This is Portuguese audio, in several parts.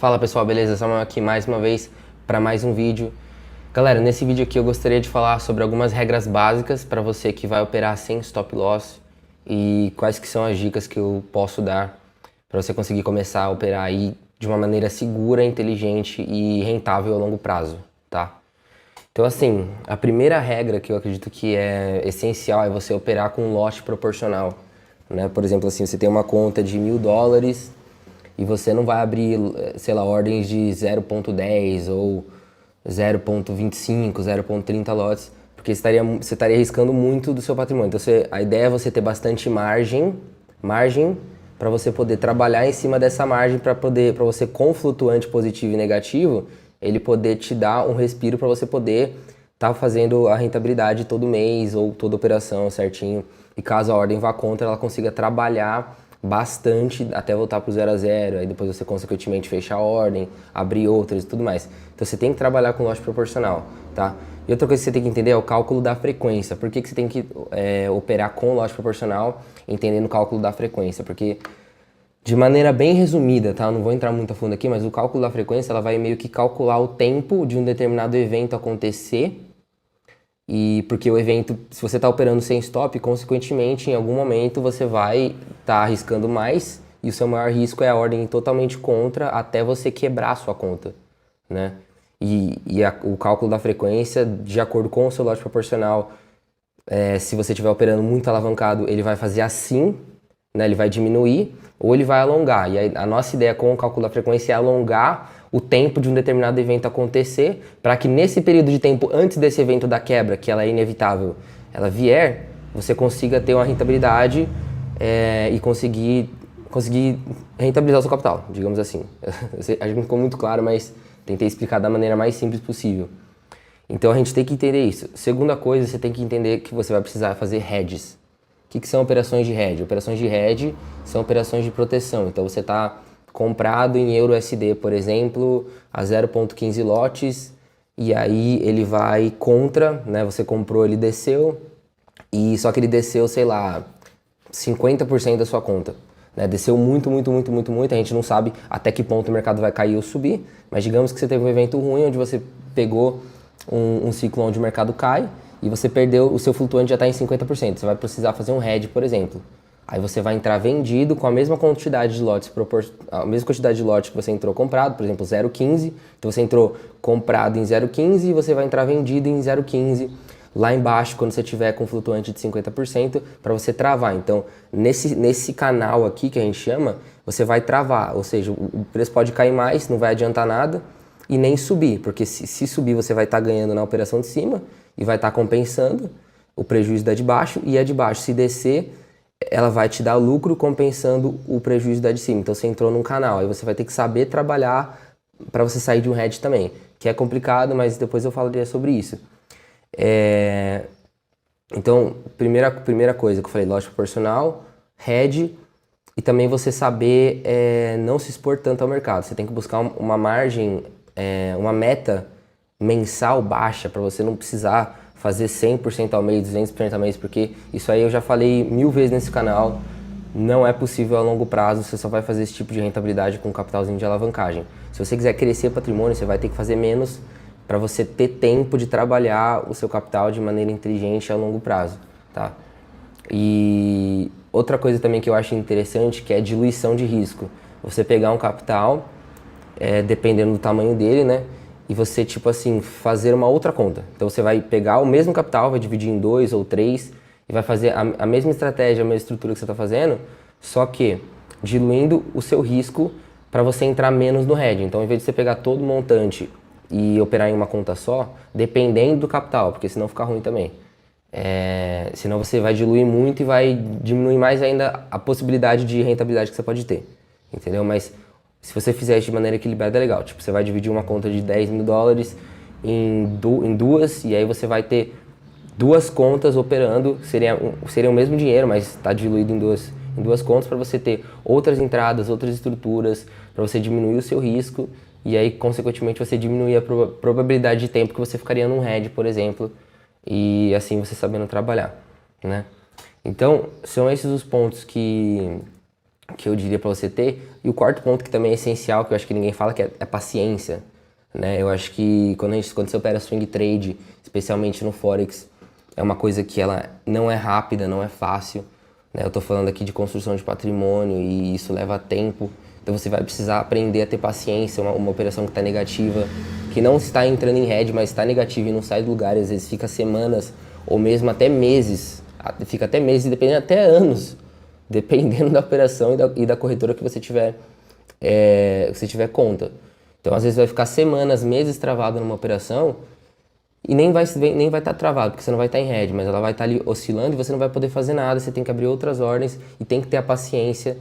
Fala pessoal, beleza? Samuel aqui mais uma vez para mais um vídeo. Galera, nesse vídeo aqui eu gostaria de falar sobre algumas regras básicas para você que vai operar sem stop loss e quais que são as dicas que eu posso dar para você conseguir começar a operar aí de uma maneira segura, inteligente e rentável a longo prazo, tá? Então assim, a primeira regra que eu acredito que é essencial é você operar com um lote proporcional, né? Por exemplo, assim, você tem uma conta de $1.000 e você não vai abrir, sei lá, ordens de 0.10 ou 0.25, 0.30 lotes, porque você estaria arriscando muito do seu patrimônio. Então a ideia é você ter bastante margem para você poder trabalhar em cima dessa margem para você com flutuante positivo e negativo, ele poder te dar um respiro para você poder estar fazendo a rentabilidade todo mês ou toda operação certinho. E caso a ordem vá contra, ela consiga trabalhar bastante até voltar para o 0 a 0, aí depois você consequentemente fechar a ordem, abrir outras e tudo mais. Então você tem que trabalhar com lote proporcional, tá? E outra coisa que você tem que entender é o cálculo da frequência. Por que você tem que operar com lote proporcional, entendendo o cálculo da frequência? Porque de maneira bem resumida, tá? Eu não vou entrar muito a fundo aqui, mas o cálculo da frequência ela vai meio que calcular o tempo de um determinado evento acontecer. E porque o evento, se você está operando sem stop, consequentemente, em algum momento você vai estar arriscando mais e o seu maior risco é a ordem totalmente contra até você quebrar a sua conta, né? O cálculo da frequência, de acordo com o seu lote proporcional, se você estiver operando muito alavancado, ele vai fazer assim, né? Ele vai diminuir ou ele vai alongar. E aí, a nossa ideia com o cálculo da frequência é alongar o tempo de um determinado evento acontecer, para que nesse período de tempo antes desse evento da quebra, que ela é inevitável, ela vier, você consiga ter uma rentabilidade e conseguir rentabilizar o seu capital, digamos assim. Acho que não ficou muito claro, mas tentei explicar da maneira mais simples possível. Então a gente tem que entender isso. Segunda coisa, você tem que entender que você vai precisar fazer hedges. O que são operações de hedge? Operações de hedge são operações de proteção. Então você está comprado em euro USD, por exemplo, a 0.15 lotes, e aí ele vai contra, né? Você comprou, ele desceu, e só que ele desceu, sei lá, 50% da sua conta, né? Desceu muito, a gente não sabe até que ponto o mercado vai cair ou subir, mas digamos que você teve um evento ruim onde você pegou um ciclo onde o mercado cai e você perdeu, o seu flutuante já está em 50%, você vai precisar fazer um hedge, por exemplo. Aí você vai entrar vendido com a mesma quantidade de lotes, a mesma quantidade de lotes que você entrou comprado, por exemplo, 0,15. Então você entrou comprado em 0,15 e você vai entrar vendido em 0,15 lá embaixo quando você tiver com flutuante de 50% para você travar. Então nesse canal aqui que a gente chama, você vai travar, ou seja, o preço pode cair mais, não vai adiantar nada e nem subir, porque se subir você vai estar ganhando na operação de cima e vai estar compensando o prejuízo da de baixo, e a de baixo se descer ela vai te dar lucro compensando o prejuízo da de cima. Então você entrou num canal, aí você vai ter que saber trabalhar para você sair de um hedge também, que é complicado, mas depois eu falaria sobre isso. Então, primeira coisa que eu falei, lote proporcional, hedge, e também você saber não se expor tanto ao mercado. Você tem que buscar uma margem, uma meta mensal baixa para você não precisar fazer 100% ao mês, 200% ao mês, porque isso aí eu já falei 1000 vezes nesse canal, não é possível a longo prazo, você só vai fazer esse tipo de rentabilidade com um capitalzinho de alavancagem. Se você quiser crescer patrimônio, você vai ter que fazer menos para você ter tempo de trabalhar o seu capital de maneira inteligente a longo prazo, tá? E outra coisa também que eu acho interessante, que é a diluição de risco. Você pegar um capital, dependendo do tamanho dele, né? E você, tipo assim, fazer uma outra conta. Então você vai pegar o mesmo capital, vai dividir em 2 ou 3 e vai fazer a mesma estratégia, a mesma estrutura que você está fazendo, só que diluindo o seu risco para você entrar menos no hedge. Então, ao invés de você pegar todo o montante e operar em uma conta só, dependendo do capital, porque senão fica ruim também. Senão você vai diluir muito e vai diminuir mais ainda a possibilidade de rentabilidade que você pode ter, entendeu? Mas se você fizer isso de maneira equilibrada, é legal. Tipo, você vai dividir uma conta de $10.000 em duas, e aí você vai ter duas contas operando, seria o mesmo dinheiro, mas está diluído em duas contas para você ter outras entradas, outras estruturas, para você diminuir o seu risco, e aí, consequentemente, você diminuir a probabilidade de tempo que você ficaria num hedge, por exemplo, e assim você sabendo trabalhar, né? Então, são esses os pontos que que eu diria para você ter. E o quarto ponto que também é essencial, que eu acho que ninguém fala, que é paciência, né? Eu acho que quando você opera swing trade, especialmente no Forex, é uma coisa que ela não é rápida, não é fácil, né? Eu tô falando aqui de construção de patrimônio e isso leva tempo. Então você vai precisar aprender a ter paciência, uma operação que está negativa, que não está entrando em head, mas está negativa e não sai do lugar, às vezes fica semanas ou mesmo até meses, fica até meses, dependendo até anos, dependendo da operação e da corretora que você tiver, conta. Então às vezes vai ficar semanas, meses travado numa operação e nem vai estar travado, porque você não vai estar em head, mas ela vai estar ali oscilando e você não vai poder fazer nada, você tem que abrir outras ordens e tem que ter a paciência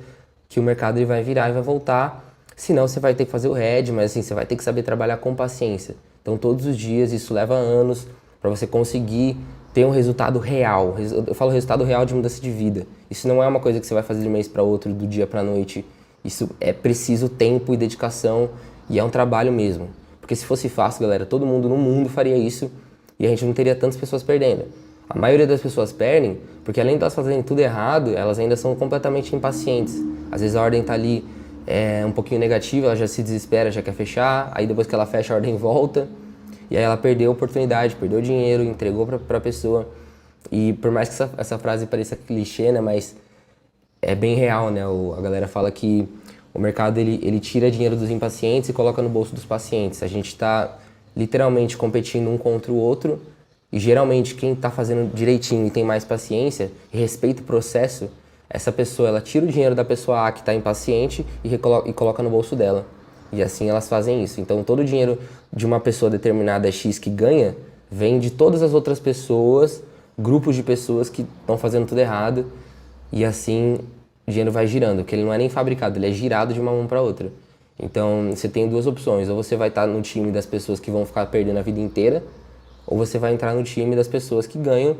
que o mercado ele vai virar e vai voltar, senão você vai ter que fazer o head, mas assim, você vai ter que saber trabalhar com paciência. Então todos os dias, isso leva anos para você conseguir ter um resultado real. Eu falo resultado real de mudança de vida. Isso não é uma coisa que você vai fazer de um mês para outro, do dia para noite. Isso é preciso tempo e dedicação e é um trabalho mesmo. Porque se fosse fácil, galera, todo mundo no mundo faria isso e a gente não teria tantas pessoas perdendo. A maioria das pessoas perdem porque além de elas fazerem tudo errado, elas ainda são completamente impacientes. Às vezes a ordem tá ali um pouquinho negativa, ela já se desespera, já quer fechar, aí depois que ela fecha a ordem volta, e aí ela perdeu a oportunidade, perdeu o dinheiro, entregou para a pessoa. E por mais que essa frase pareça clichê, né, mas é bem real, né? A galera fala que o mercado ele tira dinheiro dos impacientes e coloca no bolso dos pacientes. A gente está literalmente competindo um contra o outro e geralmente quem está fazendo direitinho e tem mais paciência e respeita o processo, essa pessoa ela tira o dinheiro da pessoa A que está impaciente e coloca no bolso dela. E assim elas fazem isso. Então todo o dinheiro de uma pessoa determinada X que ganha vem de todas as outras pessoas, grupos de pessoas que estão fazendo tudo errado. E assim o dinheiro vai girando, porque ele não é nem fabricado, ele é girado de uma mão para outra. Então você tem duas opções, ou você vai estar no time das pessoas que vão ficar perdendo a vida inteira, ou você vai entrar no time das pessoas que ganham,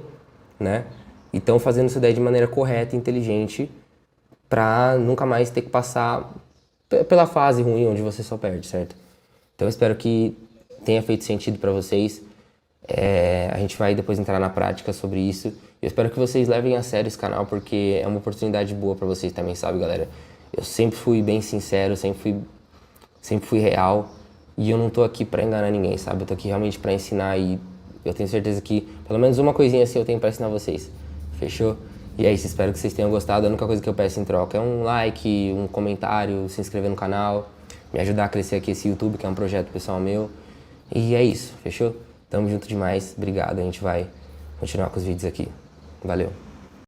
né? E estão fazendo isso daí de maneira correta e inteligente para nunca mais ter que passar pela fase ruim onde você só perde, certo? Então eu espero que tenha feito sentido para vocês. A gente vai depois entrar na prática sobre isso. Eu espero que vocês levem a sério esse canal, porque é uma oportunidade boa para vocês também, sabe, galera? Eu sempre fui bem sincero, sempre fui real, e eu não tô aqui para enganar ninguém, sabe? Eu tô aqui realmente para ensinar e eu tenho certeza que pelo menos uma coisinha assim eu tenho para ensinar vocês. Fechou? E é isso, espero que vocês tenham gostado. A única coisa que eu peço em troca é um like, um comentário, se inscrever no canal, me ajudar a crescer aqui esse YouTube, que é um projeto pessoal meu. E é isso, fechou? Tamo junto demais, obrigado, a gente vai continuar com os vídeos aqui. Valeu!